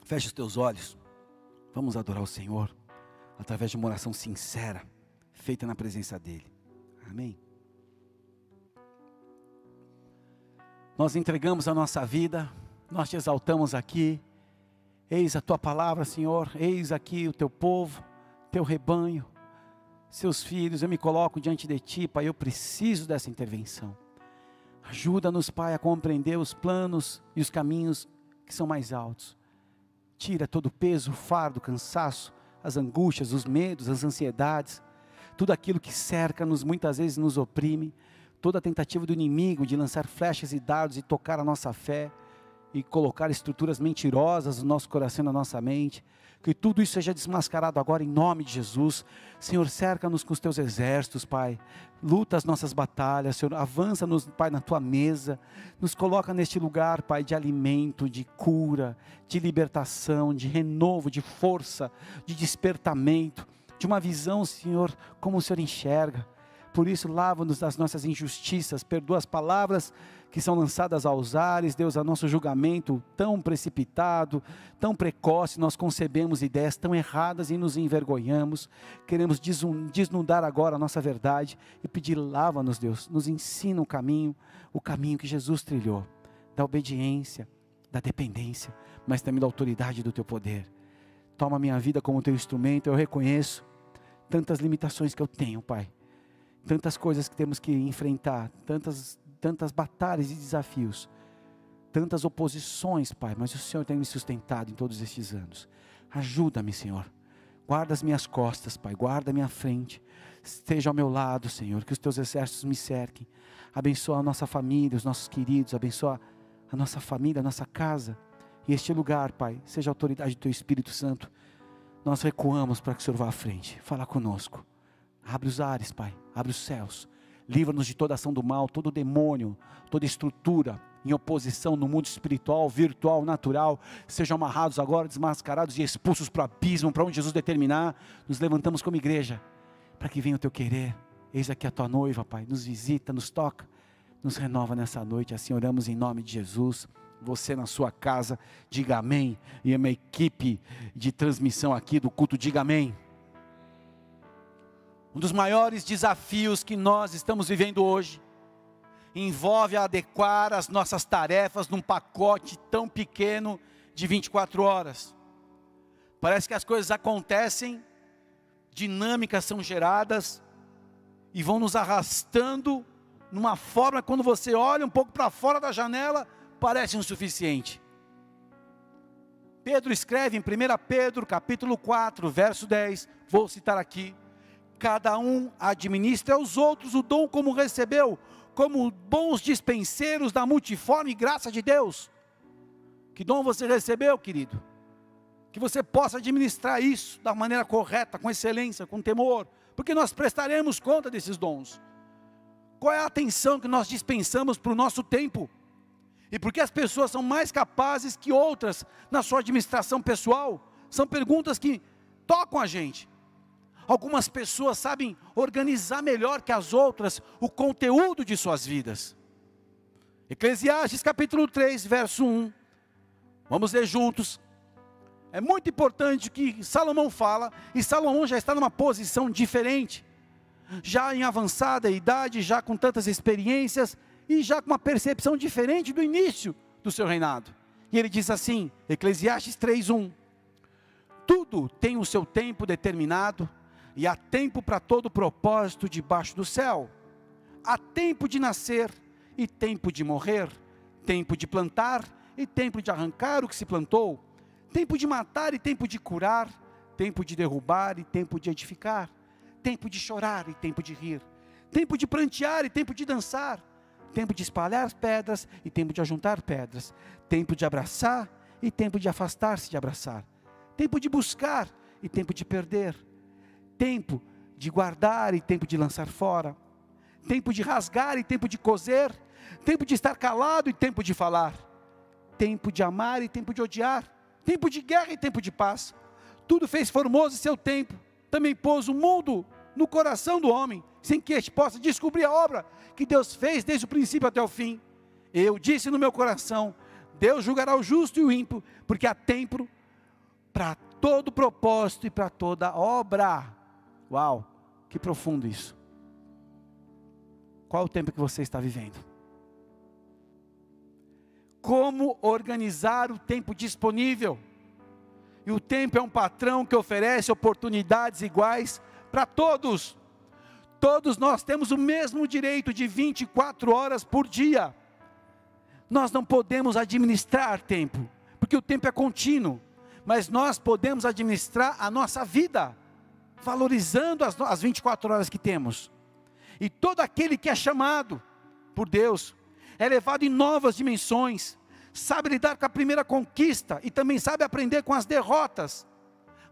Feche os teus olhos. Vamos adorar o Senhor através de uma oração sincera, feita na presença dEle. Amém? Nós entregamos a nossa vida, nós te exaltamos aqui. Eis a tua palavra, Senhor, eis aqui o teu povo, teu rebanho, seus filhos. Eu me coloco diante de ti, Pai, eu preciso dessa intervenção. Ajuda-nos, Pai, a compreender os planos e os caminhos que são mais altos. Tira todo o peso, o fardo, o cansaço, as angústias, os medos, as ansiedades, tudo aquilo que cerca-nos, muitas vezes nos oprime, toda a tentativa do inimigo de lançar flechas e dardos e tocar a nossa fé, e colocar estruturas mentirosas no nosso coração e na nossa mente, que tudo isso seja desmascarado agora em nome de Jesus. Senhor, cerca-nos com os teus exércitos, Pai, luta as nossas batalhas, Senhor, avança-nos, Pai, na tua mesa, nos coloca neste lugar, Pai, de alimento, de cura, de libertação, de renovo, de força, de despertamento, de uma visão, Senhor, como o Senhor enxerga. Por isso, lava-nos das nossas injustiças, perdoa as palavras que são lançadas aos ares, Deus, a nosso julgamento tão precipitado, tão precoce, nós concebemos ideias tão erradas e nos envergonhamos. Queremos desnudar agora a nossa verdade e pedir, lava-nos, Deus, nos ensina o caminho que Jesus trilhou, da obediência, da dependência, mas também da autoridade do teu poder. Toma a minha vida como teu instrumento. Eu reconheço tantas limitações que eu tenho, Pai, tantas coisas que temos que enfrentar, tantas batalhas e desafios, tantas oposições, Pai, mas o Senhor tem me sustentado em todos estes anos. Ajuda-me, Senhor, guarda as minhas costas, Pai, guarda a minha frente, esteja ao meu lado, Senhor, que os teus exércitos me cerquem, abençoa a nossa família, os nossos queridos, abençoa a nossa família, a nossa casa, e este lugar, Pai, seja a autoridade do teu Espírito Santo. Nós recuamos para que o Senhor vá à frente, fala conosco, abre os ares, Pai, abre os céus, livra-nos de toda ação do mal, todo demônio, toda estrutura em oposição no mundo espiritual, virtual, natural, sejam amarrados agora, desmascarados e expulsos para o abismo, para onde Jesus determinar. Nos levantamos como igreja, para que venha o teu querer. Eis aqui a tua noiva, Pai, nos visita, nos toca, nos renova nessa noite. Assim oramos em nome de Jesus. Você na sua casa, diga amém, e a minha equipe de transmissão aqui do culto, diga amém. Um dos maiores desafios que nós estamos vivendo hoje envolve adequar as nossas tarefas num pacote tão pequeno de 24 horas. Parece que as coisas acontecem, dinâmicas são geradas e vão nos arrastando numa forma, quando você olha um pouco para fora da janela, parece insuficiente. Pedro escreve em 1 Pedro capítulo 4, verso 10, vou citar aqui: cada um administra aos outros o dom como recebeu, como bons dispenseiros da multiforme graça de Deus. Que dom você recebeu, querido? Que você possa administrar isso da maneira correta, com excelência, com temor, porque nós prestaremos conta desses dons. Qual é a atenção que nós dispensamos para o nosso tempo? E por que as pessoas são mais capazes que outras na sua administração pessoal? São perguntas que tocam a gente. Algumas pessoas sabem organizar melhor que as outras o conteúdo de suas vidas. Eclesiastes capítulo 3, verso 1. Vamos ler juntos. É muito importante o que Salomão fala, e Salomão já está numa posição diferente, já em avançada idade, já com tantas experiências, e já com uma percepção diferente do início do seu reinado. E ele diz assim, Eclesiastes 3, 1. Tudo tem o seu tempo determinado, e há tempo para todo propósito debaixo do céu. Há tempo de nascer e tempo de morrer, tempo de plantar e tempo de arrancar o que se plantou, tempo de matar e tempo de curar, tempo de derrubar e tempo de edificar, tempo de chorar e tempo de rir, tempo de prantear e tempo de dançar, tempo de espalhar pedras e tempo de ajuntar pedras, tempo de abraçar e tempo de afastar-se de abraçar, tempo de buscar e tempo de perder, tempo de guardar e tempo de lançar fora, tempo de rasgar e tempo de coser, tempo de estar calado e tempo de falar, tempo de amar e tempo de odiar, tempo de guerra e tempo de paz. Tudo fez formoso em seu tempo. Também pôs o mundo no coração do homem, sem que este possa descobrir a obra que Deus fez desde o princípio até o fim. Eu disse no meu coração: Deus julgará o justo e o ímpio, porque há tempo para todo propósito e para toda obra. Uau, que profundo isso. Qual é o tempo que você está vivendo? Como organizar o tempo disponível? E o tempo é um patrão que oferece oportunidades iguais para todos. Todos nós temos o mesmo direito de 24 horas por dia. Nós não podemos administrar tempo, porque o tempo é contínuo. Mas nós podemos administrar a nossa vida, valorizando as 24 horas que temos. E todo aquele que é chamado por Deus, é levado em novas dimensões, sabe lidar com a primeira conquista, e também sabe aprender com as derrotas.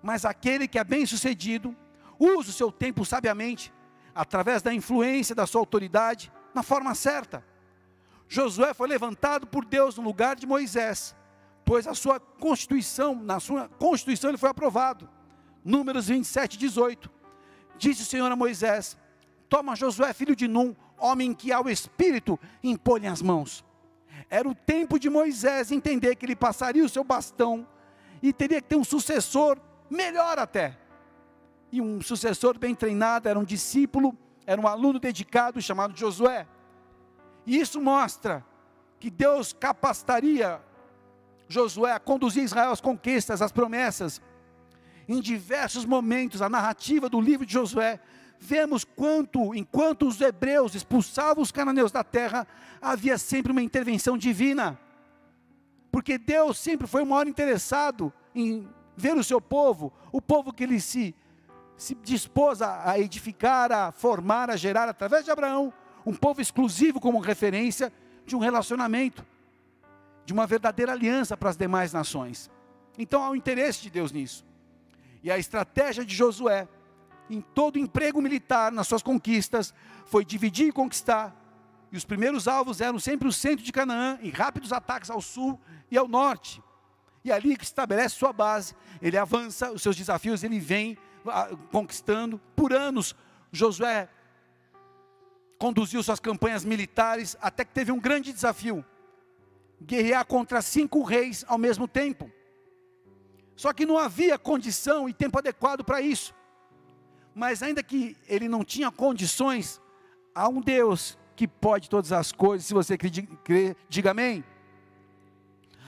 Mas aquele que é bem sucedido, usa o seu tempo sabiamente, através da influência da sua autoridade, na forma certa. Josué foi levantado por Deus no lugar de Moisés, pois na sua constituição ele foi aprovado. Números 27, 18, disse o Senhor a Moisés: toma Josué, filho de Num, homem que ao Espírito impõe as mãos. Era o tempo de Moisés entender que ele passaria o seu bastão, e teria que ter um sucessor, melhor até. E um sucessor bem treinado, era um discípulo, era um aluno dedicado, chamado Josué. E isso mostra que Deus capacitaria Josué a conduzir Israel às conquistas, às promessas. Em diversos momentos, a narrativa do livro de Josué, vemos enquanto os hebreus expulsavam os cananeus da terra, havia sempre uma intervenção divina. Porque Deus sempre foi o maior interessado em ver o seu povo, o povo que ele se dispôs a edificar, a formar, a gerar através de Abraão, um povo exclusivo como referência de um relacionamento, de uma verdadeira aliança para as demais nações. Então há um interesse de Deus nisso. E a estratégia de Josué, em todo emprego militar, nas suas conquistas, foi dividir e conquistar. E os primeiros alvos eram sempre o centro de Canaã, e rápidos ataques ao sul e ao norte. E ali que estabelece sua base, ele avança, os seus desafios, ele vem conquistando. Por anos, Josué conduziu suas campanhas militares, até que teve um grande desafio: guerrear contra 5 reis ao mesmo tempo. Só que não havia condição e tempo adequado para isso. Mas ainda que ele não tinha condições, há um Deus que pode todas as coisas. Se você crê, diga amém.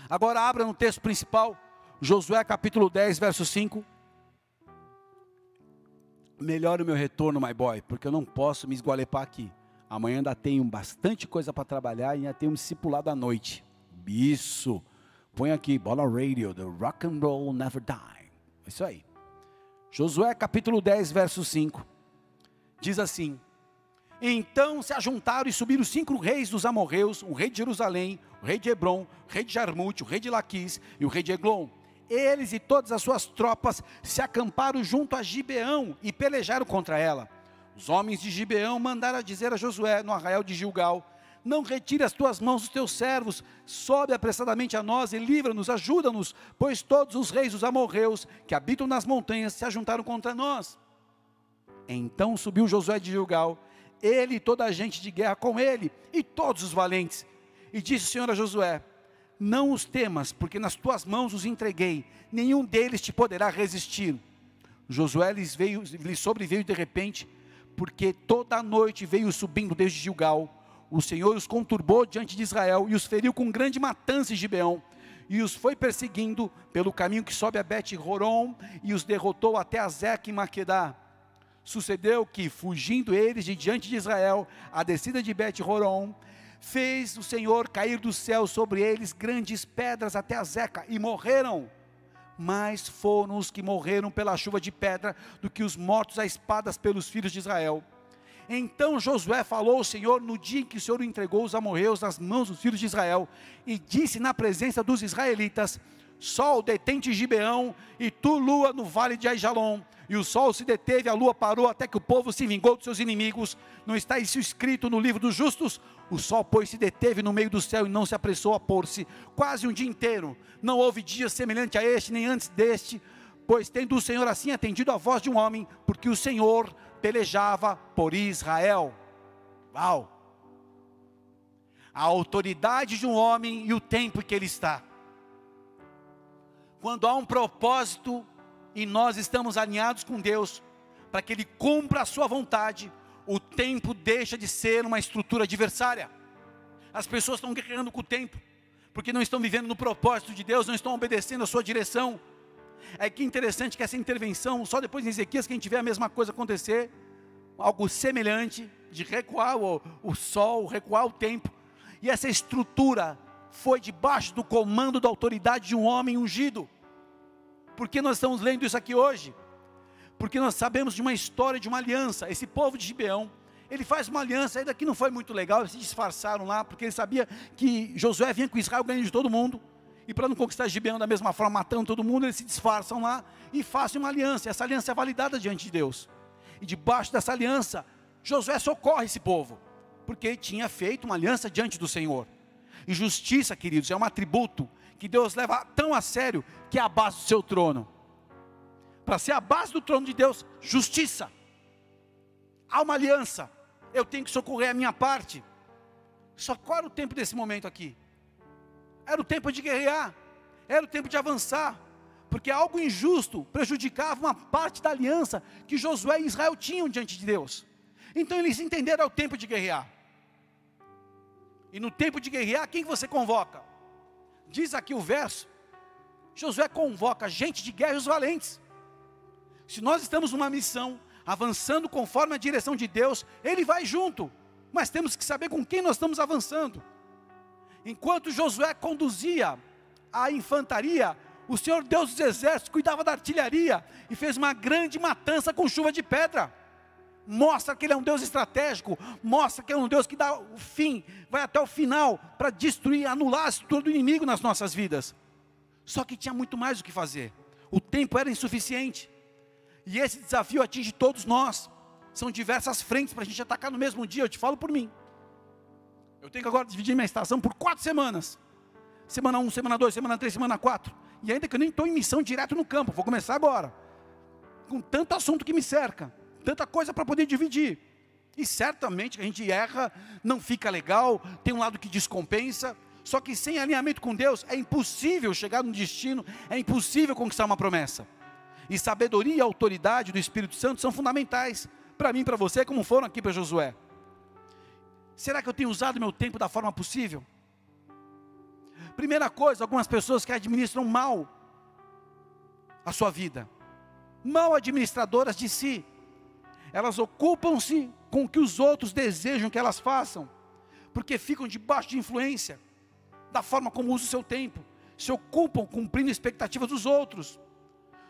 Agora abra no texto principal, Josué capítulo 10, verso 5. Melhore o meu retorno, my boy, porque eu não posso me esgualepar aqui. Amanhã ainda tenho bastante coisa para trabalhar e ainda tenho um discipulado à noite. Isso. Põe aqui, Bola Radio, the rock and roll never die. Isso aí. Josué capítulo 10, verso 5. Diz assim: então se ajuntaram e subiram 5 reis dos amorreus, o rei de Jerusalém, o rei de Hebrom, o rei de Jarmute, o rei de Laquis e o rei de Eglon. Eles e todas as suas tropas se acamparam junto a Gibeão e pelejaram contra ela. Os homens de Gibeão mandaram dizer a Josué no arraial de Gilgal: não retire as tuas mãos dos teus servos, sobe apressadamente a nós e livra-nos, ajuda-nos, pois todos os reis dos amorreus que habitam nas montanhas se ajuntaram contra nós. Então subiu Josué de Gilgal, ele e toda a gente de guerra com ele, e todos os valentes. E disse o Senhor a Josué: não os temas, porque nas tuas mãos os entreguei, nenhum deles te poderá resistir. Josué lhes sobreveio de repente, porque toda a noite veio subindo desde Gilgal. O Senhor os conturbou diante de Israel, e os feriu com grande matança em Gibeão, e os foi perseguindo pelo caminho que sobe a Bet-Horon, e os derrotou até Azeca e Maquedá. Sucedeu que, fugindo eles de diante de Israel, a descida de Bet-Horon, fez o Senhor cair do céu sobre eles grandes pedras até Azeca, e morreram. Mais foram os que morreram pela chuva de pedra, do que os mortos a espadas pelos filhos de Israel. Então Josué falou ao Senhor no dia em que o Senhor entregou os amorreus nas mãos dos filhos de Israel, e disse na presença dos israelitas: sol, detente Gibeão, e tu, lua, no vale de Aijalon. E o sol se deteve, a lua parou, até que o povo se vingou dos seus inimigos. Não está isso escrito no livro dos justos? O sol, pois, se deteve no meio do céu e não se apressou a pôr-se, quase um dia inteiro. Não houve dia semelhante a este, nem antes deste, pois tendo o Senhor assim atendido a voz de um homem, porque o Senhor pelejava por Israel. Uau! A autoridade de um homem e o tempo em que ele está. quando há um propósito e nós estamos alinhados com Deus, para que Ele cumpra a sua vontade, o tempo deixa de ser uma estrutura adversária. As pessoas estão guerreando com o tempo, porque não estão vivendo no propósito de Deus, não estão obedecendo a sua direção. É que interessante que essa intervenção, só depois em Ezequias que a gente vê a mesma coisa acontecer, algo semelhante, de recuar o sol, recuar o tempo, e essa estrutura foi debaixo do comando da autoridade de um homem ungido. Por que nós estamos lendo isso aqui hoje? Porque nós sabemos de uma história, de uma aliança. Esse povo de Gibeão, ele faz uma aliança, ainda que não foi muito legal, eles se disfarçaram lá, porque ele sabia que Josué vinha com Israel ganhando de todo mundo, e para não conquistar Gibeão da mesma forma, matando todo mundo, eles se disfarçam lá, e fazem uma aliança. Essa aliança é validada diante de Deus, e debaixo dessa aliança, Josué socorre esse povo, porque ele tinha feito uma aliança diante do Senhor. E justiça, queridos, é um atributo que Deus leva tão a sério, que é a base do seu trono. Para ser a base do trono de Deus, justiça. Há uma aliança, eu tenho que socorrer a minha parte. Só qual era o tempo desse momento aqui? Era o tempo de guerrear, era o tempo de avançar, porque algo injusto prejudicava uma parte da aliança que Josué e Israel tinham diante de Deus. Então eles entenderam, é o tempo de guerrear. E no tempo de guerrear, quem você convoca? Diz aqui o verso, Josué convoca gente de guerra e os valentes. Se nós estamos numa missão, avançando conforme a direção de Deus, Ele vai junto, mas temos que saber com quem nós estamos avançando. Enquanto Josué conduzia a infantaria, o Senhor Deus dos exércitos cuidava da artilharia, e fez uma grande matança com chuva de pedra. Mostra que Ele é um Deus estratégico, mostra que é um Deus que dá o fim, vai até o final, para destruir, anular a estrutura do inimigo nas nossas vidas. Só que tinha muito mais o que fazer, o tempo era insuficiente, e esse desafio atinge todos nós. São diversas frentes para a gente atacar no mesmo dia. Eu te falo por mim, eu tenho que agora dividir minha estação por 4 semanas, semana 1, semana 2, semana 3, semana 4, e ainda que eu nem estou em missão direto no campo, vou começar agora, com tanto assunto que me cerca, tanta coisa para poder dividir, e certamente que a gente erra, não fica legal, tem um lado que descompensa, só que sem alinhamento com Deus, é impossível chegar no destino, é impossível conquistar uma promessa. E sabedoria e autoridade do Espírito Santo são fundamentais, para mim e para você, como foram aqui para Josué. Será que eu tenho usado meu tempo da forma possível? Primeira coisa, algumas pessoas que administram mal a sua vida, mal administradoras de si, elas ocupam-se com o que os outros desejam que elas façam, porque ficam debaixo de influência, da forma como usam o seu tempo, se ocupam cumprindo expectativas dos outros.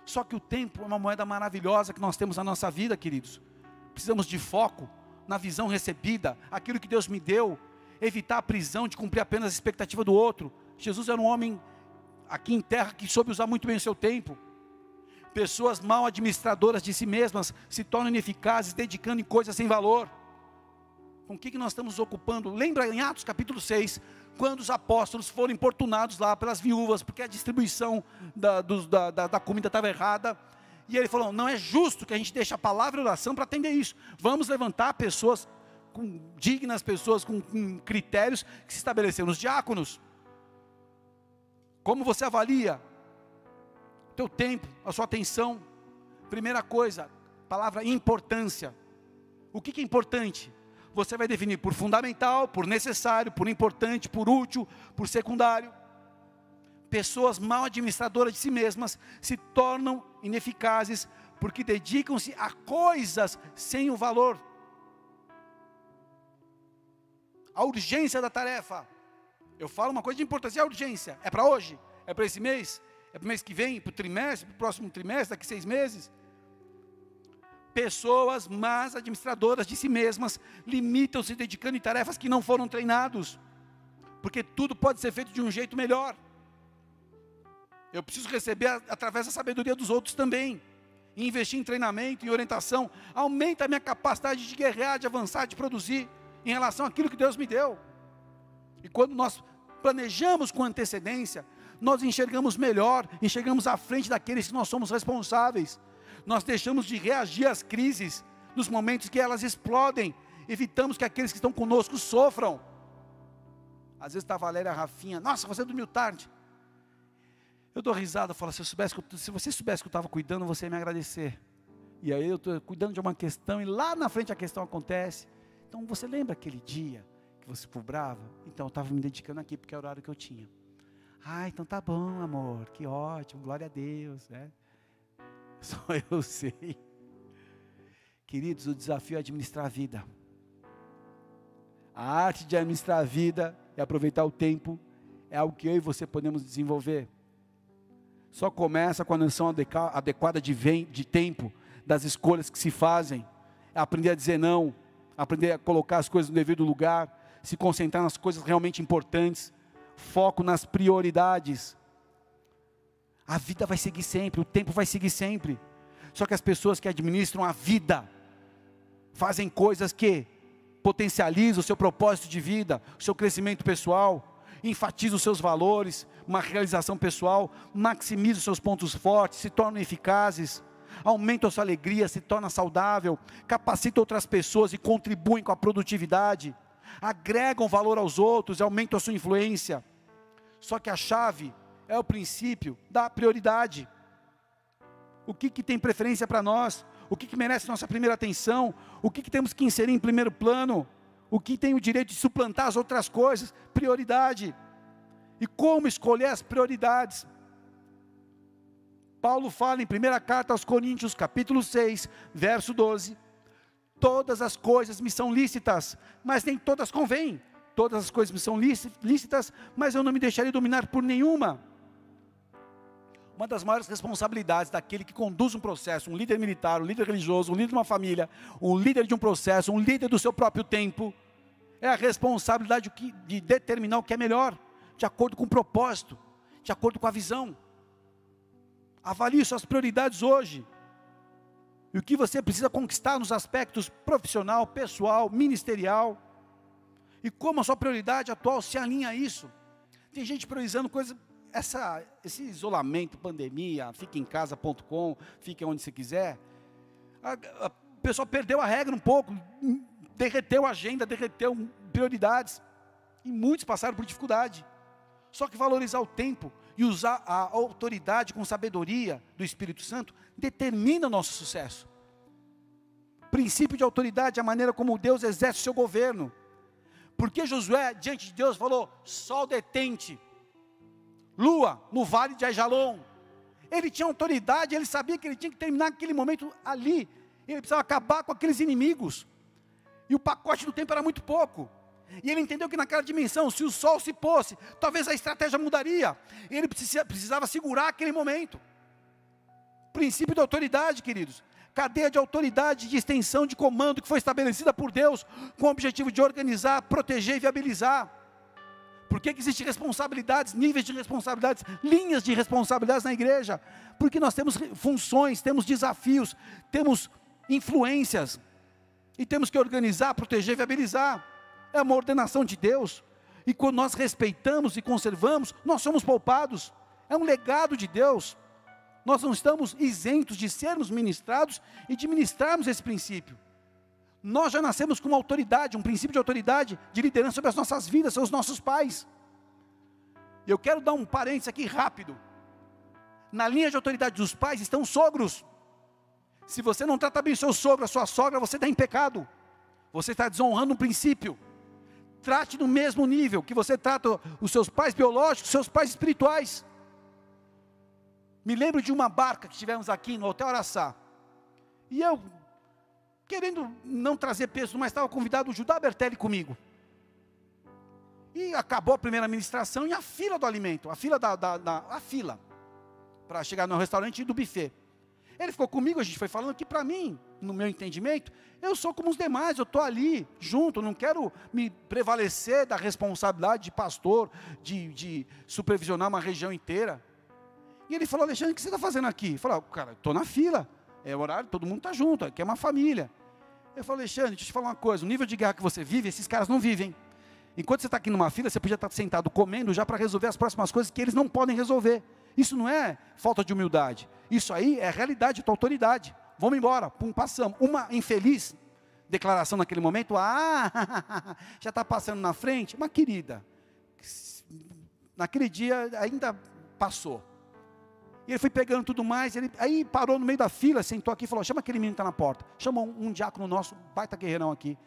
Só que o tempo é uma moeda maravilhosa que nós temos na nossa vida, queridos. Precisamos de foco, na visão recebida, aquilo que Deus me deu, evitar a prisão de cumprir apenas a expectativa do outro. Jesus era um homem aqui em terra que soube usar muito bem o seu tempo. Pessoas mal administradoras de si mesmas se tornam ineficazes, dedicando em coisas sem valor. Com o que nós estamos ocupando? Lembra em Atos capítulo 6, quando os apóstolos foram importunados lá pelas viúvas, porque a distribuição da comida estava errada, e ele falou, não é justo que a gente deixe a palavra e a oração para atender isso, vamos levantar pessoas dignas, pessoas com critérios que se estabeleceram nos diáconos. Como você avalia o teu tempo, a sua atenção? Primeira coisa, palavra importância. O que é importante? Você vai definir por fundamental, por necessário, por importante, por útil, por secundário. Pessoas mal administradoras de si mesmas se tornam ineficazes, porque dedicam-se a coisas sem o valor. A urgência da tarefa. Eu falo uma coisa de importância, a urgência. É para hoje? É para esse mês? É para o mês que vem? Para o trimestre? Para o próximo trimestre? Daqui 6 meses? Pessoas más administradoras de si mesmas limitam-se dedicando em tarefas que não foram treinados, porque tudo pode ser feito de um jeito melhor. Eu preciso receber através da sabedoria dos outros também, e investir em treinamento, em orientação, aumenta a minha capacidade de guerrear, de avançar, de produzir, em relação àquilo que Deus me deu. E quando nós planejamos com antecedência, nós enxergamos melhor, enxergamos à frente daqueles que nós somos responsáveis. Nós deixamos de reagir às crises, nos momentos que elas explodem, evitamos que aqueles que estão conosco sofram. Às vezes está a Valéria, a Rafinha, nossa, você dormiu tarde. Eu dou risada, falo, se você soubesse que eu estava cuidando, você ia me agradecer. E aí eu estou cuidando de uma questão e lá na frente a questão acontece. Então você lembra aquele dia que você ficou brava? Então eu estava me dedicando aqui porque era o horário que eu tinha. Ah, então tá bom, amor, que ótimo, glória a Deus, né? Só eu sei. Queridos, o desafio é administrar a vida. A arte de administrar a vida e aproveitar o tempo é algo que eu e você podemos desenvolver. Só começa com a noção adequada de tempo, das escolhas que se fazem. É aprender a dizer não, aprender a colocar as coisas no devido lugar, se concentrar nas coisas realmente importantes, foco nas prioridades. A vida vai seguir sempre, o tempo vai seguir sempre. Só que as pessoas que administram a vida fazem coisas que potencializam o seu propósito de vida, o seu crescimento pessoal, enfatizam os seus valores, uma realização pessoal, maximizam os seus pontos fortes, se tornam eficazes, aumentam a sua alegria, se torna saudável, capacitam outras pessoas e contribuem com a produtividade, agregam valor aos outros e aumentam a sua influência. Só que a chave é o princípio da prioridade. O que tem preferência para nós? O que merece nossa primeira atenção? O que temos que inserir em primeiro plano? O que tem o direito de suplantar as outras coisas? Prioridade. E como escolher as prioridades? Paulo fala em 1ª carta aos Coríntios, capítulo 6, verso 12. Todas as coisas me são lícitas, mas nem todas convêm. Todas as coisas me são lícitas, mas eu não me deixarei dominar por nenhuma. Uma das maiores responsabilidades daquele que conduz um processo, um líder militar, um líder religioso, um líder de uma família, um líder de um processo, um líder do seu próprio tempo, é a responsabilidade de determinar o que é melhor, de acordo com o propósito, de acordo com a visão. Avalie suas prioridades hoje, e o que você precisa conquistar nos aspectos profissional, pessoal, ministerial, e como a sua prioridade atual se alinha a isso. Tem gente priorizando coisas... Esse isolamento, pandemia, fique em casa.com, fique onde você quiser, a pessoa perdeu a regra um pouco, derreteu a agenda, derreteu prioridades, e muitos passaram por dificuldade. Só que valorizar o tempo e usar a autoridade com sabedoria do Espírito Santo determina o nosso sucesso. Princípio de autoridade é a maneira como Deus exerce o seu governo. Porque Josué, diante de Deus, falou: sol detente, lua no vale de Ajalon. Ele tinha autoridade, ele sabia que ele tinha que terminar aquele momento ali, ele precisava acabar com aqueles inimigos, e o pacote do tempo era muito pouco, e ele entendeu que naquela dimensão, se o sol se pôsse, talvez a estratégia mudaria, e ele precisava segurar aquele momento. Princípio de autoridade, queridos, cadeia de autoridade, de extensão de comando, que foi estabelecida por Deus, com o objetivo de organizar, proteger e viabilizar. Por que existem responsabilidades, níveis de responsabilidades, linhas de responsabilidades na igreja? Porque nós temos funções, temos desafios, temos influências, e temos que organizar, proteger, viabilizar. É uma ordenação de Deus, e quando nós respeitamos e conservamos, nós somos poupados. É um legado de Deus. Nós não estamos isentos de sermos ministrados e de ministrarmos esse princípio. Nós já nascemos com uma autoridade, um princípio de autoridade, de liderança sobre as nossas vidas, são os nossos pais. Eu quero dar um parênteses aqui rápido. Na linha de autoridade dos pais estão os sogros. Se você não trata bem o seu sogro, a sua sogra, você está em pecado. Você está desonrando um princípio. Trate no mesmo nível que você trata os seus pais biológicos, seus pais espirituais. Me lembro de uma barca que tivemos aqui no Hotel Araçá. E eu, querendo não trazer peso, mas estava convidado o Judá Bertelli comigo. E acabou a primeira ministração e a fila do alimento, a fila para chegar no restaurante e do buffet. Ele ficou comigo, a gente foi falando que para mim, no meu entendimento, eu sou como os demais, eu estou ali junto, não quero me prevalecer da responsabilidade de pastor, de supervisionar uma região inteira. E ele falou: Alexandre, o que você está fazendo aqui? Eu falei: cara, estou na fila, é horário, todo mundo está junto, aqui é uma família. Eu falei: Alexandre, deixa eu te falar uma coisa, o nível de guerra que você vive, esses caras não vivem. Enquanto você está aqui numa fila, você podia estar sentado comendo já para resolver as próximas coisas que eles não podem resolver. Isso não é falta de humildade, isso aí é realidade, tua autoridade. Vamos embora, pum, passamos. Uma infeliz declaração naquele momento: já está passando na frente. Mas querida, naquele dia ainda passou. E ele foi pegando tudo mais, aí parou no meio da fila, sentou aqui e falou, chama aquele menino que está na porta. Chama um diácono nosso, baita guerreirão aqui.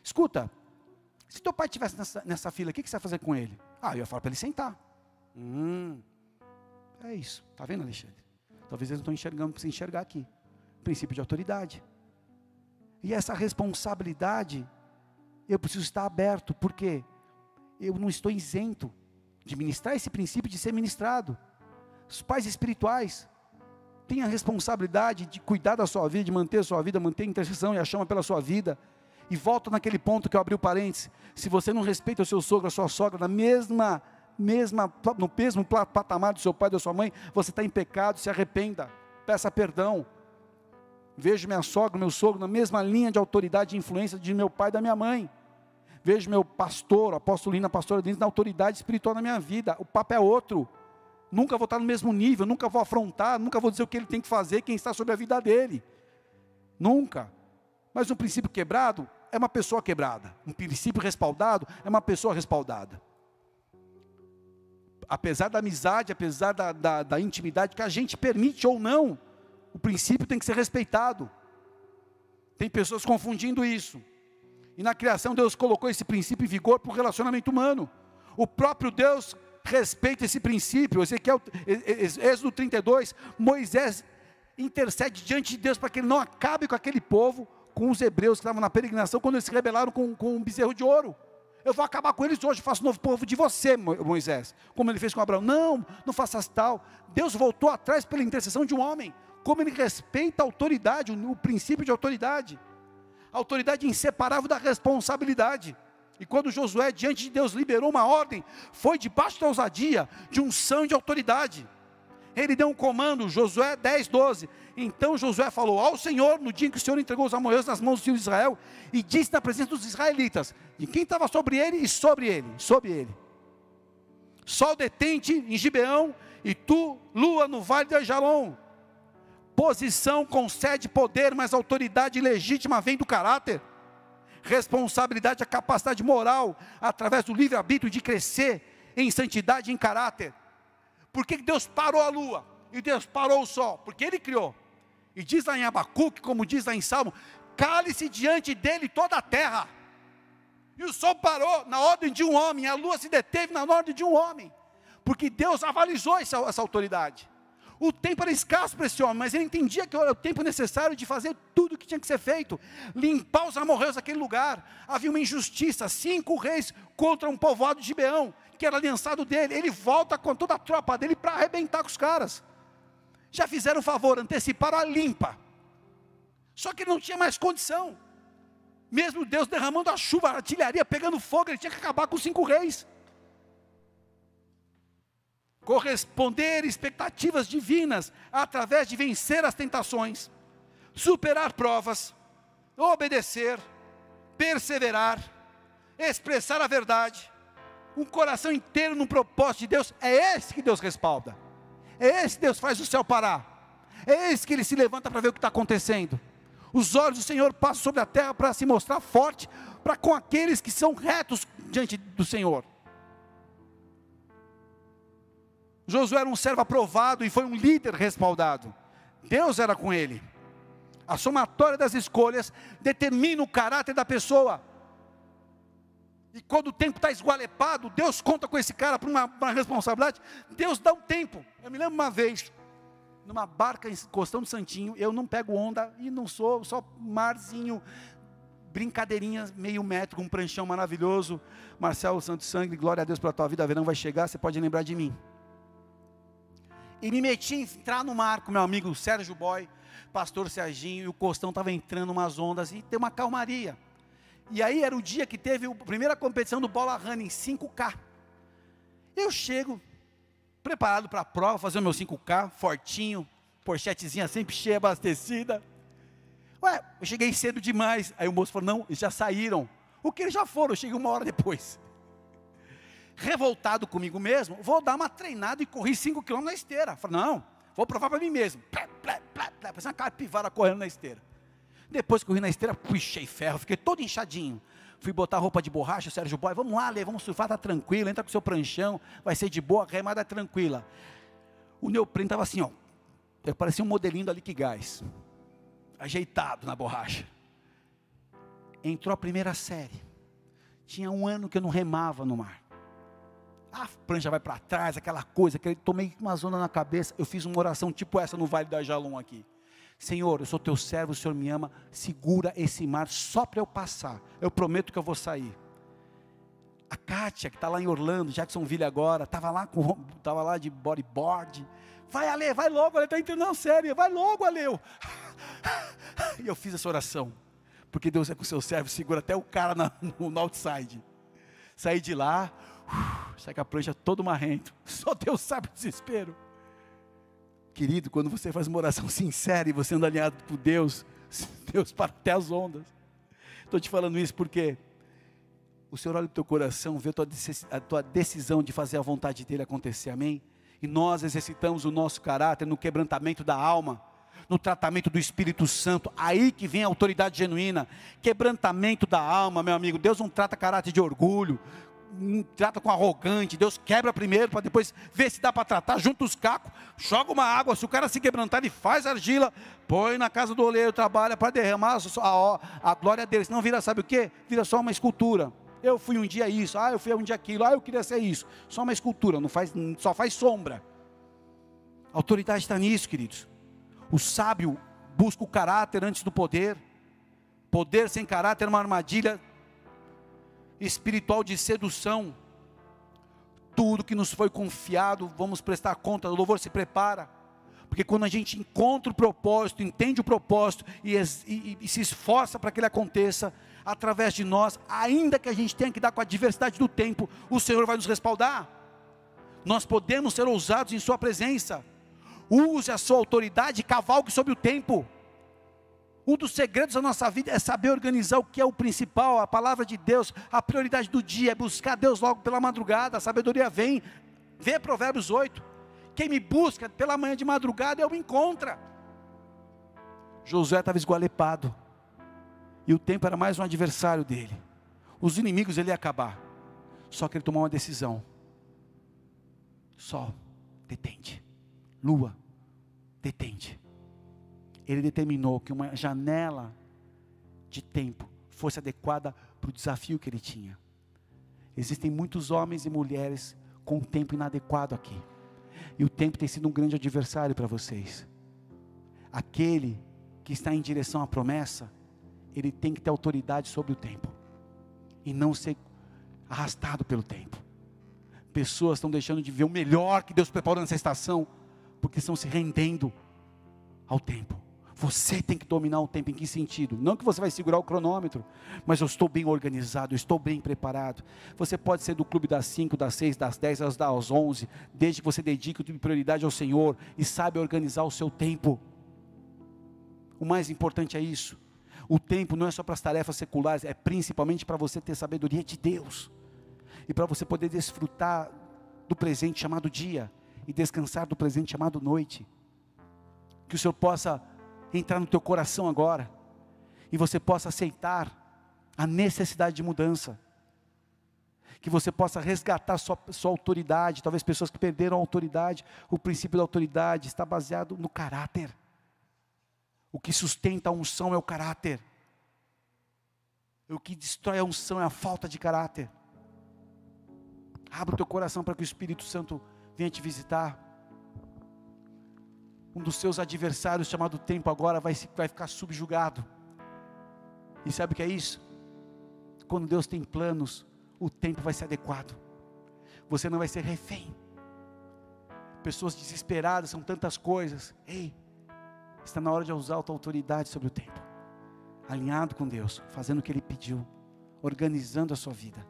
Escuta, se teu pai estivesse nessa fila, o que você vai fazer com ele? Eu ia falar para ele sentar. É isso, está vendo, Alexandre? Talvez eles não estão enxergando para se enxergar aqui. Princípio de autoridade. E essa responsabilidade, eu preciso estar aberto, porque eu não estou isento de ministrar esse princípio, de ser ministrado. Os pais espirituais têm a responsabilidade de cuidar da sua vida, de manter a sua vida, manter a intercessão e a chama pela sua vida. E volta naquele ponto que eu abri o parênteses. Se você não respeita o seu sogro, a sua sogra, no mesmo patamar do seu pai, da sua mãe, você está em pecado, se arrependa, peça perdão. Vejo minha sogra, meu sogro, na mesma linha de autoridade e influência de meu pai e da minha mãe. Vejo meu pastor, apóstolo Lina, pastora Denise, na autoridade espiritual na minha vida. O papo é outro. Nunca vou estar no mesmo nível, nunca vou afrontar, nunca vou dizer o que ele tem que fazer, quem está sobre a vida dele. Nunca. Mas um princípio quebrado é uma pessoa quebrada. Um princípio respaldado é uma pessoa respaldada. Apesar da amizade, apesar da intimidade que a gente permite ou não, o princípio tem que ser respeitado. Tem pessoas confundindo isso. E na criação Deus colocou esse princípio em vigor para o relacionamento humano. O próprio Deus respeita esse princípio. Êxodo 32, Moisés intercede diante de Deus para que ele não acabe com aquele povo, com os hebreus que estavam na peregrinação, quando eles se rebelaram com um bezerro de ouro. Eu vou acabar com eles hoje, faço um novo povo de você, Moisés, como ele fez com Abraão. Não faças tal. Deus voltou atrás pela intercessão de um homem. Como ele respeita a autoridade, o princípio de autoridade. A autoridade inseparável da responsabilidade. E quando Josué, diante de Deus, liberou uma ordem, foi debaixo da ousadia, de unção e de autoridade. Ele deu um comando, Josué 10:12. Então Josué falou ao Senhor, no dia em que o Senhor entregou os amorreus nas mãos dos filhos de Israel, e disse na presença dos israelitas, de quem estava sobre ele e sobre ele. Sol detente em Gibeão, e tu, lua no vale de Ajalon. Posição concede poder, mas autoridade legítima vem do caráter. Responsabilidade, a capacidade moral, através do livre-arbítrio de crescer em santidade e em caráter. Por que Deus parou a lua? E Deus parou o sol? Porque Ele criou. E diz lá em Abacuque, como diz lá em Salmo, cale-se diante dele toda a terra. E o sol parou na ordem de um homem, a lua se deteve na ordem de um homem. Porque Deus avalizou essa autoridade. O tempo era escasso para esse homem, mas ele entendia que era o tempo necessário de fazer tudo o que tinha que ser feito. Limpar os amorreus daquele lugar. Havia uma injustiça, 5 reis contra um povoado de Gibeão, que era aliançado dele. Ele volta com toda a tropa dele para arrebentar com os caras. Já fizeram um favor, anteciparam a limpa. Só que ele não tinha mais condição. Mesmo Deus derramando a chuva, a artilharia pegando fogo, ele tinha que acabar com os 5 reis. Corresponder expectativas divinas, através de vencer as tentações, superar provas, obedecer, perseverar, expressar a verdade, um coração inteiro no propósito de Deus. É esse que Deus respalda, é esse que Deus faz o céu parar, é esse que Ele se levanta para ver o que está acontecendo. Os olhos do Senhor passam sobre a terra para se mostrar forte, para com aqueles que são retos diante do Senhor. Josué era um servo aprovado e foi um líder respaldado. Deus era com ele. A somatória das escolhas determina o caráter da pessoa. E quando o tempo está esgualepado, Deus conta com esse cara para uma responsabilidade. Deus dá um tempo. Eu me lembro uma vez, numa barca encostando Santinho, eu não pego onda e não sou, só marzinho, brincadeirinhas, meio metro, com um pranchão maravilhoso. Marcelo Santo Sangue, glória a Deus pela tua vida, verão vai chegar, você pode lembrar de mim. E me meti a entrar no mar com meu amigo Sérgio Boy, pastor Serginho, e o Costão estava entrando umas ondas, e tem uma calmaria. E aí era o dia que teve a primeira competição do Bola Running, 5K. Eu chego, preparado para a prova, fazer o meu 5K, fortinho, porchetezinha sempre cheia, abastecida. Ué, eu cheguei cedo demais. Aí o moço falou, não, eles já saíram. O que eles já foram? Eu cheguei 1 hora depois. Revoltado comigo mesmo, vou dar uma treinada e corri 5 km na esteira. Falei, não, vou provar para mim mesmo. Parecia uma capivara correndo na esteira. Depois que corri na esteira, puxei ferro, fiquei todo inchadinho. Fui botar roupa de borracha, o Sérgio Boy, vamos lá, Lê, vamos surfar, tá tranquilo, entra com o seu pranchão, vai ser de boa, a remada é tranquila. O neoprene estava assim, ó, Eu parecia um modelinho da Liquigás, ajeitado na borracha. Entrou a primeira série. Tinha 1 ano que eu não remava no mar. A prancha vai para trás, aquela coisa, que eu tomei uma zona na cabeça. Eu fiz uma oração tipo essa no Vale da Jalum aqui. Senhor, eu sou teu servo, o Senhor me ama, segura esse mar só para eu passar. Eu prometo que eu vou sair. A Kátia, que está lá em Orlando, Jacksonville agora, estava lá de bodyboard. Vai, Ale, vai logo, Ale, está entrando na série, vai logo, Ale. E eu fiz essa oração, porque Deus é com o seu servo, segura até o cara no outside. Saí de lá, sai com a prancha todo marrento, só Deus sabe o desespero. Querido, quando você faz uma oração sincera e você anda alinhado com Deus, Deus para até as ondas. Estou te falando isso porque o Senhor olha o teu coração, vê a tua decisão de fazer a vontade dEle acontecer, amém? E nós exercitamos o nosso caráter no quebrantamento da alma, no tratamento do Espírito Santo, aí que vem a autoridade genuína. Quebrantamento da alma, meu amigo. Deus não trata caráter de orgulho, não trata com arrogante. Deus quebra primeiro, para depois ver se dá para tratar, junta os cacos, joga uma água, se o cara se quebrantar, ele faz argila, põe na casa do oleiro, trabalha para derramar a glória dele, senão vira, sabe o que? Vira só uma escultura. Eu fui um dia isso, eu fui um dia aquilo, eu queria ser isso. Só uma escultura, só faz sombra. A autoridade está nisso, queridos. O sábio busca o caráter antes do poder. Poder sem caráter é uma armadilha espiritual de sedução. Tudo que nos foi confiado, vamos prestar conta. O louvor se prepara, porque quando a gente encontra o propósito, entende o propósito e se esforça para que ele aconteça através de nós, ainda que a gente tenha que dar com a diversidade do tempo, o Senhor vai nos respaldar. Nós podemos ser ousados em sua presença. Use a sua autoridade e cavalgue sobre o tempo. Um dos segredos da nossa vida é saber organizar o que é o principal, a palavra de Deus. A prioridade do dia é buscar Deus logo pela madrugada. A sabedoria vem. Vê Provérbios 8. Quem me busca pela manhã de madrugada, eu me encontra. Josué estava esgualepado, e o tempo era mais um adversário dele. Os inimigos ele ia acabar. Só que ele tomou uma decisão. Sol, detente. Lua, detente. Ele determinou que uma janela de tempo fosse adequada para o desafio que ele tinha. Existem muitos homens e mulheres com um tempo inadequado aqui. E o tempo tem sido um grande adversário para vocês. Aquele que está em direção à promessa, ele tem que ter autoridade sobre o tempo. E não ser arrastado pelo tempo. Pessoas estão deixando de ver o melhor que Deus preparou nessa estação, porque estão se rendendo ao tempo. Você tem que dominar o tempo. Em que sentido? Não que você vai segurar o cronômetro, mas eu estou bem organizado, eu estou bem preparado. Você pode ser do clube das 5, das 6, das 10, das 11, desde que você dedique prioridade ao Senhor e saiba organizar o seu tempo. O mais importante é isso. O tempo não é só para as tarefas seculares, é principalmente para você ter sabedoria de Deus. E para você poder desfrutar do presente chamado dia e descansar do presente chamado noite. Que o Senhor possa entrar no teu coração agora, e você possa aceitar a necessidade de mudança, que você possa resgatar sua autoridade. Talvez pessoas que perderam a autoridade. O princípio da autoridade está baseado no caráter. O que sustenta a unção é o caráter, o que destrói a unção é a falta de caráter. Abra o teu coração para que o Espírito Santo venha te visitar. Um dos seus adversários, chamado tempo, agora vai ficar subjugado. E sabe o que é isso? Quando Deus tem planos, o tempo vai ser adequado. Você não vai ser refém. Pessoas desesperadas, são tantas coisas. Ei, está na hora de usar a tua autoridade sobre o tempo. Alinhado com Deus, fazendo o que Ele pediu, organizando a sua vida.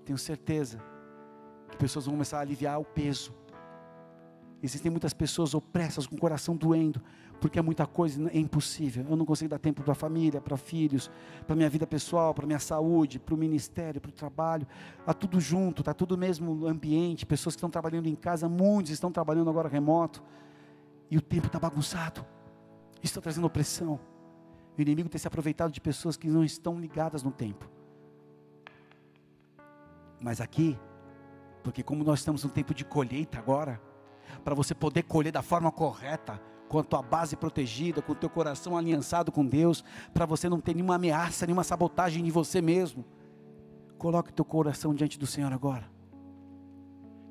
Tenho certeza que pessoas vão começar a aliviar o peso. Existem muitas pessoas opressas, com o coração doendo, porque é muita coisa, é impossível. Eu não consigo dar tempo para a família, para filhos, para a minha vida pessoal, para a minha saúde, para o ministério, para o trabalho. Está tudo junto, está tudo no mesmo ambiente. Pessoas que estão trabalhando em casa, muitos estão trabalhando agora remoto. E o tempo está bagunçado. Isso está trazendo opressão. O inimigo tem se aproveitado de pessoas que não estão ligadas no tempo. Mas aqui, porque como nós estamos num tempo de colheita agora, para você poder colher da forma correta, com a tua base protegida, com o teu coração aliançado com Deus, para você não ter nenhuma ameaça, nenhuma sabotagem de você mesmo. Coloque o teu coração diante do Senhor agora,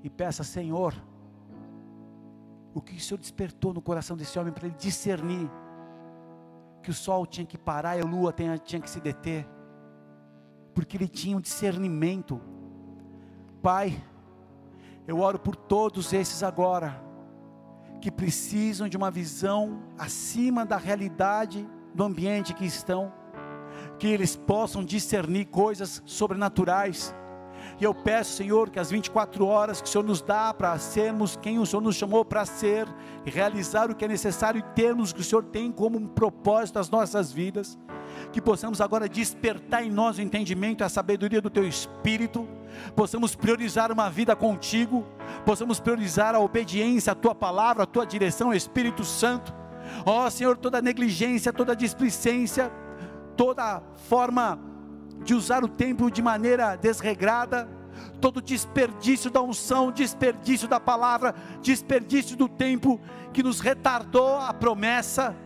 e peça: Senhor, o que o Senhor despertou no coração desse homem, para ele discernir que o sol tinha que parar e a lua tinha que se deter, porque ele tinha um discernimento. Pai, eu oro por todos esses agora, que precisam de uma visão acima da realidade do ambiente que estão, que eles possam discernir coisas sobrenaturais. E eu peço, Senhor, que as 24 horas que o Senhor nos dá para sermos quem o Senhor nos chamou para ser, e realizar o que é necessário, e termos o que o Senhor tem como um propósito das nossas vidas, que possamos agora despertar em nós o entendimento e a sabedoria do Teu Espírito, possamos priorizar uma vida contigo, possamos priorizar a obediência à Tua palavra, à Tua direção, Espírito Santo. Ó Senhor, toda negligência, toda displicência, toda forma de usar o tempo de maneira desregrada, todo desperdício da unção, desperdício da palavra, desperdício do tempo que nos retardou a promessa,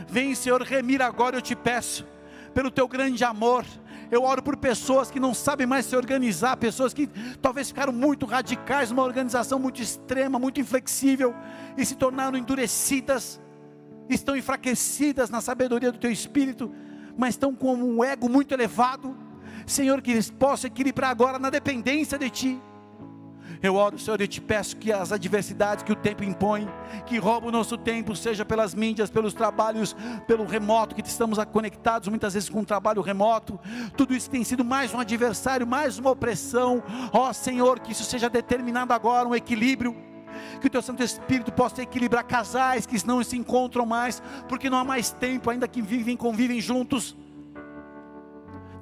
vem, Senhor, remir agora, eu te peço, pelo teu grande amor. Eu oro por pessoas que não sabem mais se organizar, pessoas que talvez ficaram muito radicais, numa organização muito extrema, muito inflexível, e se tornaram endurecidas, estão enfraquecidas na sabedoria do teu Espírito, mas estão com um ego muito elevado. Senhor, que eles possam equilibrar agora na dependência de Ti. Eu oro, Senhor, e te peço que as adversidades que o tempo impõe, que roubam o nosso tempo, seja pelas mídias, pelos trabalhos, pelo remoto, que estamos conectados muitas vezes com um trabalho remoto, tudo isso tem sido mais um adversário, mais uma opressão. Ó Senhor, que isso seja determinado agora, um equilíbrio, que o Teu Santo Espírito possa equilibrar casais que não se encontram mais, porque não há mais tempo, ainda que convivem juntos.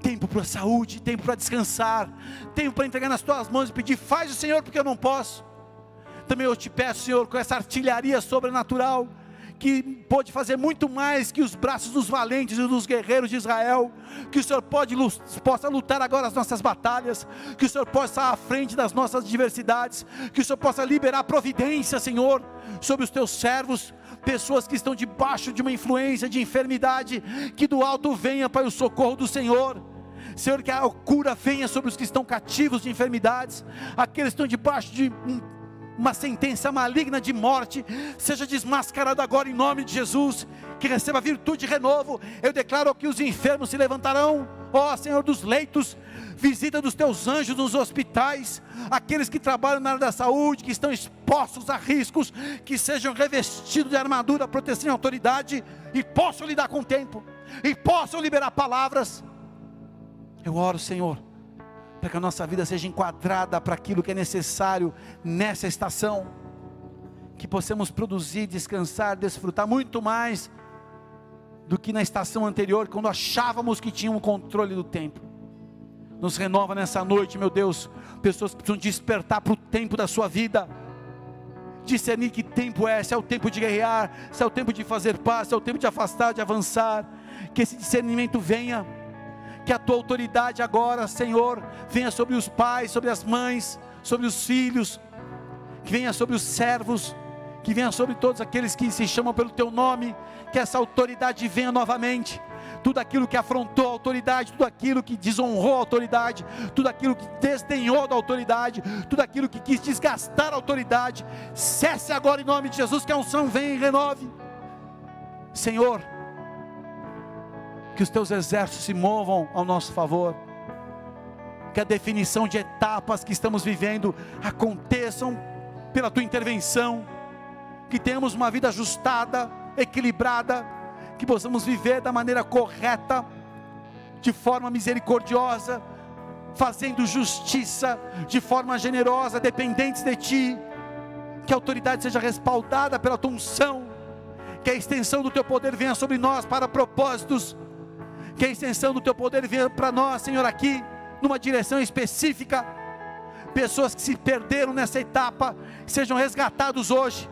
Tempo para a saúde, tempo para descansar, tempo para entregar nas Tuas mãos e pedir: faz o Senhor, porque eu não posso. Também eu te peço, Senhor, com essa artilharia sobrenatural, que pode fazer muito mais que os braços dos valentes e dos guerreiros de Israel, que o Senhor possa lutar agora as nossas batalhas, que o Senhor possa estar à frente das nossas adversidades, que o Senhor possa liberar providência, Senhor, sobre os Teus servos, pessoas que estão debaixo de uma influência de enfermidade, que do alto venha para o socorro do Senhor. Senhor, que a cura venha sobre os que estão cativos de enfermidades, aqueles que estão debaixo de uma sentença maligna de morte, seja desmascarado agora em nome de Jesus, que receba virtude e renovo. Eu declaro que os enfermos se levantarão, ó Senhor dos leitos, visita dos Teus anjos nos hospitais, aqueles que trabalham na área da saúde, que estão expostos a riscos, que sejam revestidos de armadura, proteção e autoridade, e possam lidar com o tempo, e possam liberar palavras. Eu oro, Senhor, para que a nossa vida seja enquadrada para aquilo que é necessário nessa estação, que possamos produzir, descansar, desfrutar muito mais do que na estação anterior, quando achávamos que tínhamos o controle do tempo. Nos renova nessa noite, meu Deus, pessoas que precisam despertar para o tempo da sua vida, discernir que tempo é, se é o tempo de guerrear, se é o tempo de fazer paz, se é o tempo de afastar, de avançar, que esse discernimento venha, que a Tua autoridade agora, Senhor, venha sobre os pais, sobre as mães, sobre os filhos, que venha sobre os servos, que venha sobre todos aqueles que se chamam pelo Teu nome, que essa autoridade venha novamente. Tudo aquilo que afrontou a autoridade, tudo aquilo que desonrou a autoridade, tudo aquilo que desdenhou da autoridade, tudo aquilo que quis desgastar a autoridade, cesse agora em nome de Jesus, que a unção venha e renove. Senhor, que os Teus exércitos se movam ao nosso favor, que a definição de etapas que estamos vivendo aconteçam pela Tua intervenção, que tenhamos uma vida ajustada, equilibrada, que possamos viver da maneira correta, de forma misericordiosa, fazendo justiça, de forma generosa, dependentes de Ti, que a autoridade seja respaldada pela Tua unção, que a extensão do Teu poder venha sobre nós para propósitos, que a extensão do Teu poder venha para nós, Senhor, aqui, numa direção específica. Pessoas que se perderam nessa etapa, sejam resgatados hoje.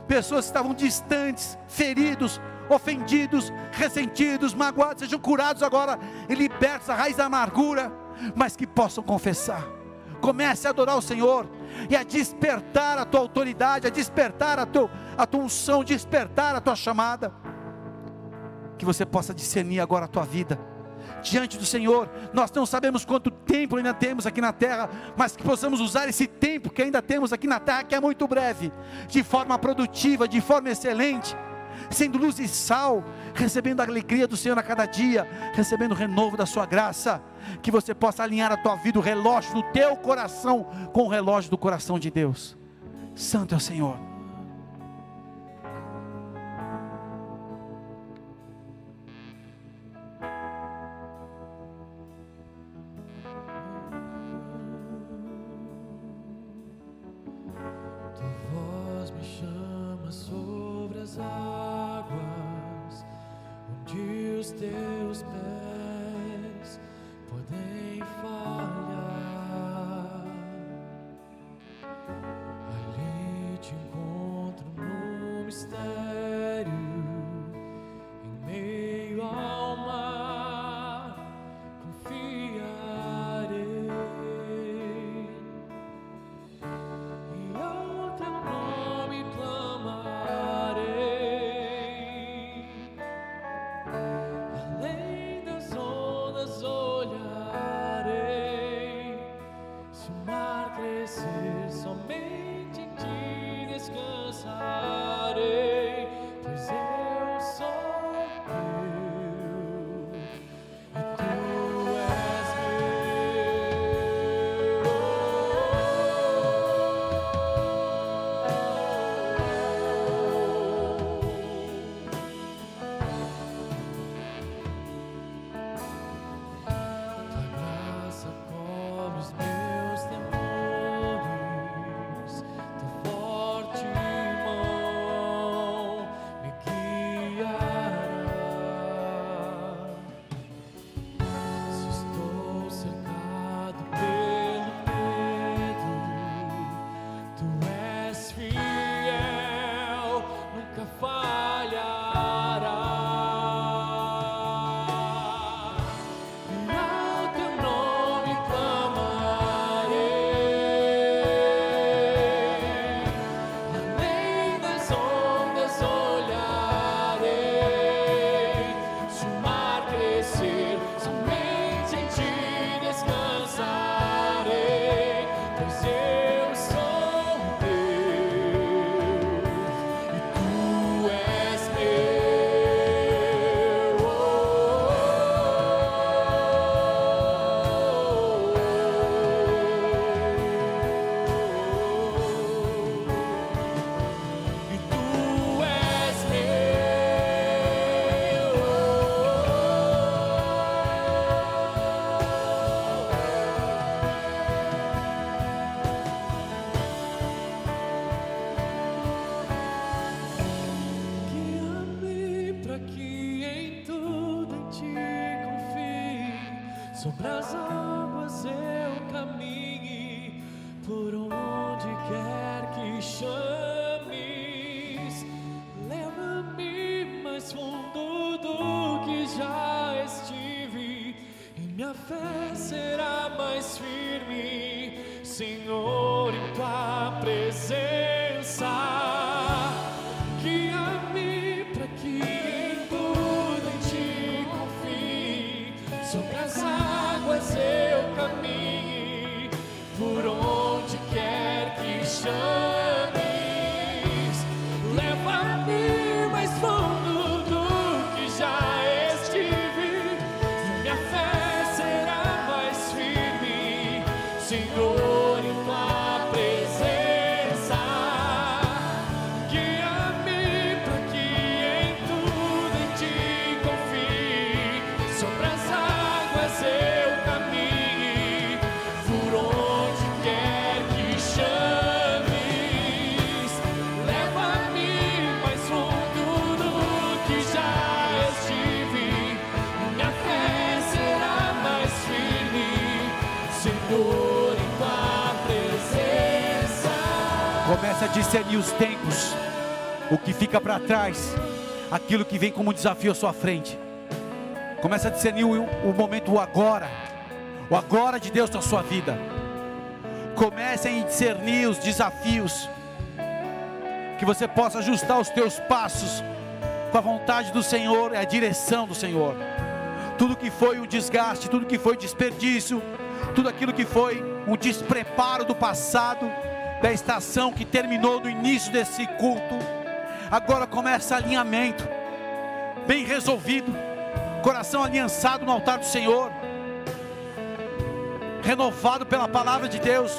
Pessoas que estavam distantes, feridos, ofendidos, ressentidos, magoados, sejam curados agora e libertos da raiz da amargura, mas que possam confessar. Comece a adorar o Senhor e a despertar a Tua autoridade, a despertar a tua unção, despertar a tua chamada. Que você possa discernir agora a tua vida diante do Senhor. Nós não sabemos quanto tempo ainda temos aqui na terra, mas que possamos usar esse tempo que ainda temos aqui na terra, que é muito breve, de forma produtiva, de forma excelente, sendo luz e sal, recebendo a alegria do Senhor a cada dia, recebendo o renovo da sua graça. Que você possa alinhar a tua vida, o relógio do teu coração com o relógio do coração de Deus. Santo é o Senhor. Teus pés podem falhar, ali te encontro no mistério, em meio ao mar, confiarei, e ao teu nome clamarei. Somente em ti descansarei, pois eu sou teu e tu és tua graça cobre os meus temores, forte mão me guiará. Se estou cercado pelo medo, tu és fiel, nunca falhará. E ao teu nome clamarei, além das ondas olharei. Se o mar crescer, somente em ti descansarei, pois eu sou teu e tu és guia-me para que em tudo em ti confie, sobre as águas eu caminhe, por onde quer que chames. Leva-me mais fundo do que já estive, e minha fé será mais firme, Senhor, em tua presença. Guia-me para que em tudo em ti confie, sobre as águas eu caminhe, por onde quer que chames. Leva-me mais fundo do que já estive, e minha fé será mais firme, Senhor, em tua presença. Guia-me para que em tudo em ti confie, sobre as águas eu caminhe, por onde quer que chames. Leva-me mais fundo do que já estive, minha fé será mais firme, Senhor, em tua presença. Comece a discernir os tempos, o que fica para trás, aquilo que vem como desafio à sua frente. Comece a discernir o momento, o agora de Deus na sua vida. Comece a discernir os desafios que você possa ajustar os teus passos com a vontade do Senhor e a direção do Senhor. Tudo que foi um desgaste, tudo que foi desperdício, tudo aquilo que foi um despreparo do passado, da estação que terminou no início desse culto, agora começa alinhamento, bem resolvido, coração aliançado no altar do Senhor, renovado pela palavra de Deus.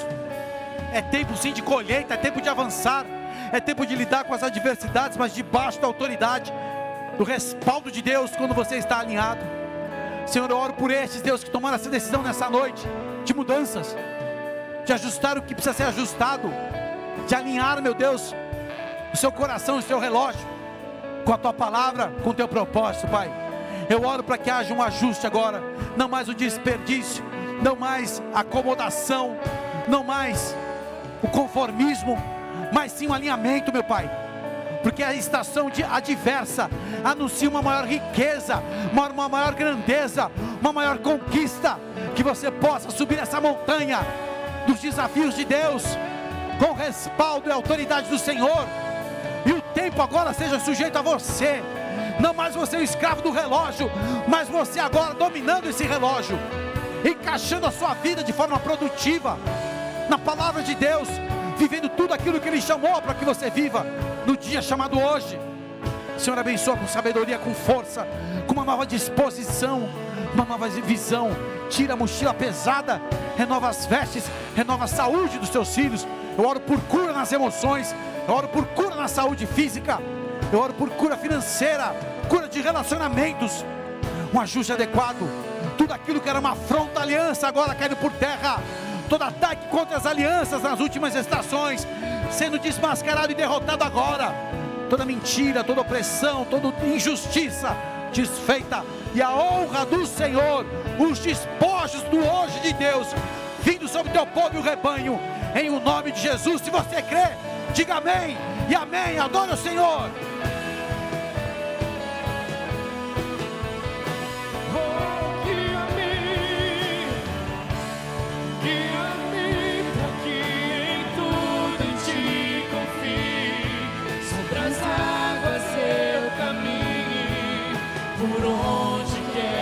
É tempo sim de colheita, é tempo de avançar, é tempo de lidar com as adversidades, mas debaixo da autoridade, do respaldo de Deus, quando você está alinhado. Senhor, eu oro por estes, Deus, que tomaram essa decisão nessa noite, de mudanças, de ajustar o que precisa ser ajustado, de alinhar, meu Deus, o seu coração e o seu relógio, com a tua palavra, com o teu propósito, Pai. Eu oro para que haja um ajuste agora, não mais o desperdício, não mais a acomodação, não mais o conformismo, mas sim um alinhamento, meu Pai, porque a estação adversa anuncia uma maior riqueza, uma maior grandeza, uma maior conquista, que você possa subir essa montanha dos desafios de Deus, com o respaldo e a autoridade do Senhor, e o tempo agora seja sujeito a você, não mais você o escravo do relógio, mas você agora dominando esse relógio, encaixando a sua vida de forma produtiva, na palavra de Deus, vivendo tudo aquilo que Ele chamou para que você viva, no dia chamado hoje. Senhor, abençoa com sabedoria, com força, com uma nova disposição, uma nova visão. Tira a mochila pesada, renova as vestes, renova a saúde dos teus filhos. Eu oro por cura nas emoções, eu oro por cura na saúde física, eu oro por cura financeira, cura de relacionamentos, um ajuste adequado. Tudo aquilo que era uma afronta à aliança agora caindo por terra. Todo ataque contra as alianças nas últimas estações sendo desmascarado e derrotado agora. Toda mentira, toda opressão, toda injustiça desfeita, e a honra do Senhor, os despojos do hoje de Deus vindo sobre o teu povo e o rebanho, em o nome de Jesus. Se você crê, diga amém e amém. Adore o Senhor.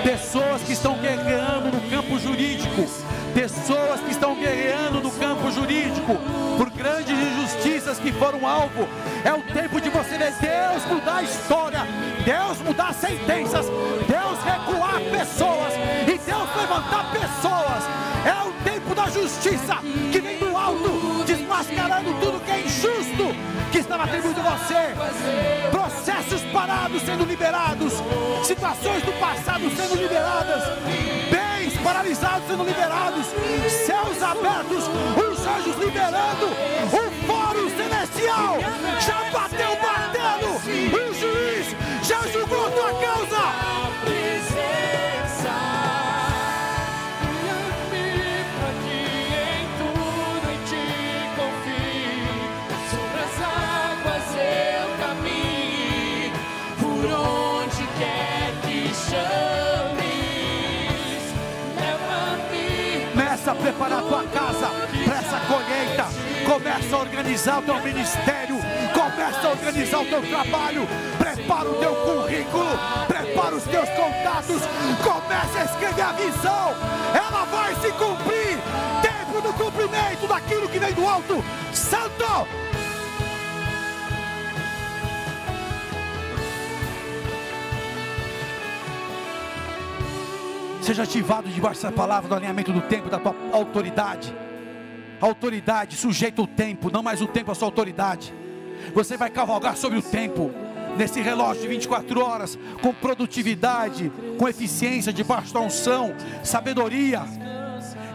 Pessoas que estão guerreando no campo jurídico, pessoas que estão guerreando no campo jurídico, por grandes injustiças que foram alvo. É o tempo de você ver Deus mudar a história, Deus mudar sentenças, Deus recuar pessoas e Deus levantar pessoas. É o tempo da justiça que vem do alto, desmascarando tudo que é injusto, que estava atribuído a você. Processos parados sendo liberados, situações do passado sendo liberadas, bens paralisados sendo liberados, céus abertos, os anjos liberando, o fórum celestial já bateu o martelo, o juiz já julgou a tua causa. Começa a preparar a tua casa para essa colheita. Começa a organizar o teu ministério, começa a organizar o teu trabalho, prepara o teu currículo, prepara os teus contatos, começa a escrever a visão, ela vai se cumprir. Tempo do cumprimento daquilo que vem do alto. Santo! Seja ativado debaixo dessa palavra do alinhamento do tempo, da tua autoridade. Autoridade sujeita o tempo, não mais o tempo a sua autoridade. Você vai cavalgar sobre o tempo, nesse relógio de 24 horas, com produtividade, com eficiência, debaixo da unção, sabedoria.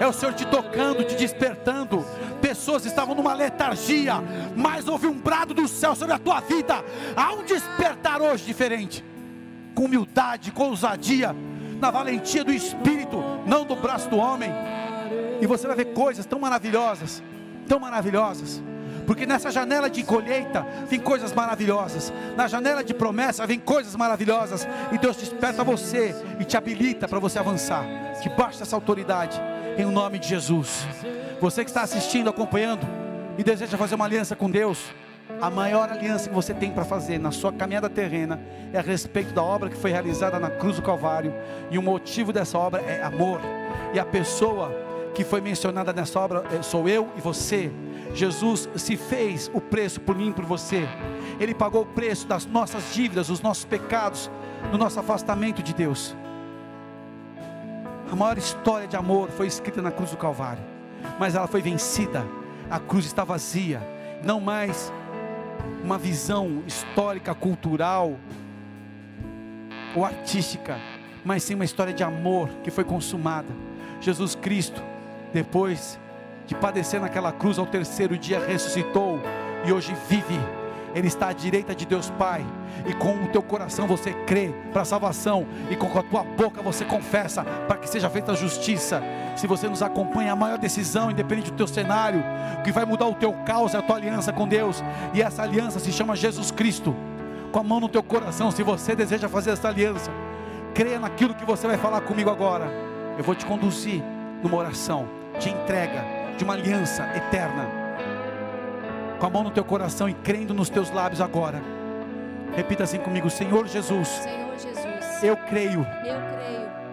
É o Senhor te tocando, te despertando. Pessoas estavam numa letargia, mas houve um brado do céu sobre a tua vida. Há um despertar hoje diferente, com humildade, com ousadia, na valentia do Espírito, não do braço do homem. E você vai ver coisas tão maravilhosas, porque nessa janela de colheita vem coisas maravilhosas, na janela de promessa vem coisas maravilhosas, e Deus desperta você e te habilita para você avançar debaixo dessa autoridade, em o nome de Jesus. Você que está assistindo, acompanhando e deseja fazer uma aliança com Deus, A maior aliança que você tem para fazer na sua caminhada terrena é a respeito da obra que foi realizada na cruz do Calvário. E o motivo dessa obra é amor. E a pessoa que foi mencionada nessa obra sou eu e você. Jesus se fez o preço por mim e por você. Ele pagou o preço das nossas dívidas, dos nossos pecados, do nosso afastamento de Deus. A maior história de amor foi escrita na cruz do Calvário, mas ela foi vencida. A cruz está vazia, não mais uma visão histórica, cultural ou artística, mas sim uma história de amor que foi consumada. Jesus Cristo, depois de padecer naquela cruz, ao terceiro dia ressuscitou e hoje vive. Ele está à direita de Deus Pai, e com o teu coração você crê para a salvação, e com a tua boca você confessa para que seja feita a justiça. Se você nos acompanha, a maior decisão, independente do teu cenário, o que vai mudar o teu caos é a tua aliança com Deus, e essa aliança se chama Jesus Cristo. Com a mão no teu coração, se você deseja fazer essa aliança, creia naquilo que você vai falar comigo agora. Eu vou te conduzir numa oração de entrega, de uma aliança eterna. Com a mão no teu coração e crendo nos teus lábios agora, repita assim comigo: Senhor Jesus, Senhor Jesus, eu creio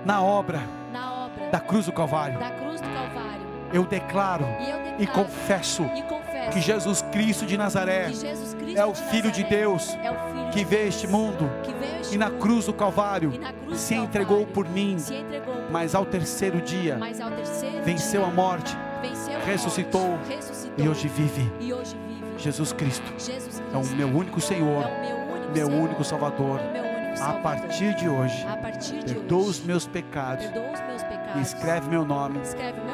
na obra da cruz do Calvário. Eu declaro e confesso que Jesus Cristo de Nazaré é o Filho de Deus que veio a este mundo e na cruz do Calvário se entregou por mim, mas ao terceiro dia venceu a morte, ressuscitou e hoje vive. Jesus Cristo é o meu único Senhor, meu único Salvador. A partir de hoje, perdoa os meus pecados e escreve meu nome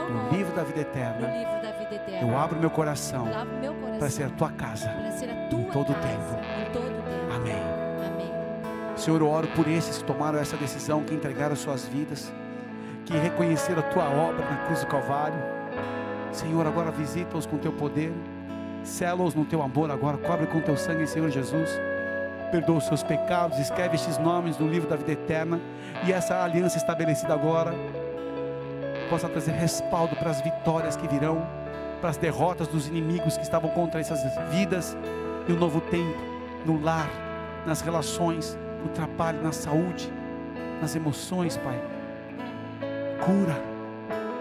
no livro da vida eterna. Eu abro meu coração para ser a tua casa em todo o tempo. Amém. Senhor, eu oro por esses que tomaram essa decisão, que entregaram suas vidas, que reconheceram a tua obra na cruz do Calvário. Senhor, agora visita-os com teu poder, sela-os no teu amor agora, cobre com teu sangue, Senhor Jesus. Perdoa os seus pecados, escreve estes nomes no livro da vida eterna, e essa aliança estabelecida agora possa trazer respaldo para as vitórias que virão, para as derrotas dos inimigos que estavam contra essas vidas, e um novo tempo no lar, nas relações, no trabalho, na saúde, nas emoções, Pai.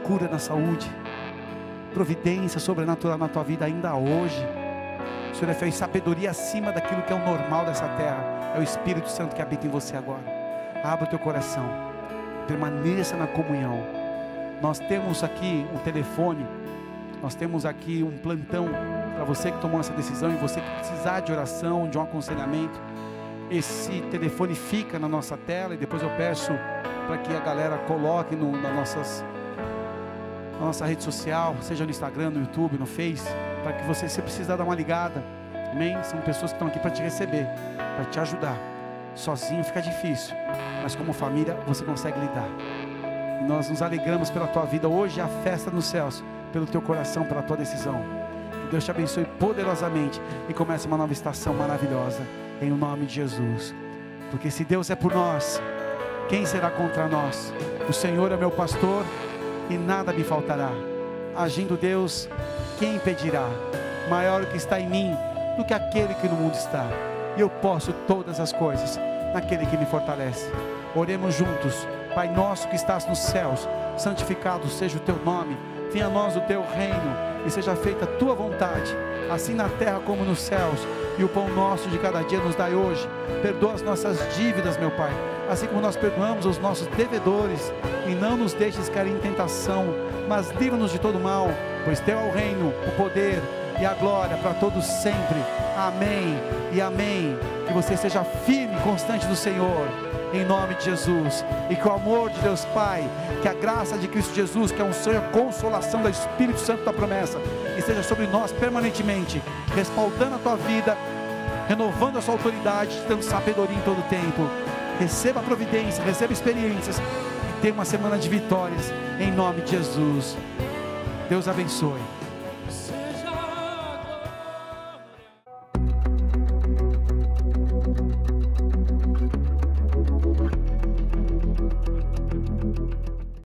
Cura na saúde, providência sobrenatural na tua vida ainda hoje. O Senhor fez sabedoria acima daquilo que é o normal dessa terra. É o Espírito Santo que habita em você agora. Abra o teu coração, permaneça na comunhão. Nós temos aqui um telefone, nós temos aqui um plantão para você que tomou essa decisão e você que precisar de oração, de um aconselhamento. Esse telefone fica na nossa tela, e depois eu peço para que a galera coloque na nossa rede social, seja no Instagram, no YouTube, no Face, para que você, se precisar, dar uma ligada. Amém? São pessoas que estão aqui para te receber, para te ajudar. Sozinho fica difícil, mas como família você consegue lidar. E nós nos alegramos pela tua vida. Hoje é a festa nos céus, pelo teu coração, pela tua decisão. Que Deus te abençoe poderosamente e comece uma nova estação maravilhosa, em nome de Jesus. Porque se Deus é por nós, quem será contra nós? O Senhor é meu pastor e nada me faltará. Agindo Deus, quem impedirá? Maior o que está em mim do que aquele que no mundo está. E eu posso todas as coisas naquele que me fortalece. Oremos juntos. Pai nosso que estás nos céus, santificado seja o teu nome. Venha a nós o teu reino e seja feita a tua vontade, assim na terra como nos céus. E o pão nosso de cada dia nos dai hoje. Perdoa as nossas dívidas, meu Pai, assim como nós perdoamos os nossos devedores, e não nos deixes cair em tentação, mas livra-nos de todo mal, pois teu é o reino, o poder e a glória para todos sempre. Amém e amém. Que você seja firme e constante do Senhor, em nome de Jesus, e que o amor de Deus Pai, que a graça de Cristo Jesus, que é um sonho, a consolação do Espírito Santo da promessa, esteja sobre nós permanentemente, respaldando a tua vida, renovando a sua autoridade, te dando sabedoria em todo o tempo. Receba a providência, receba experiências, e tenha uma semana de vitórias, em nome de Jesus. Deus abençoe.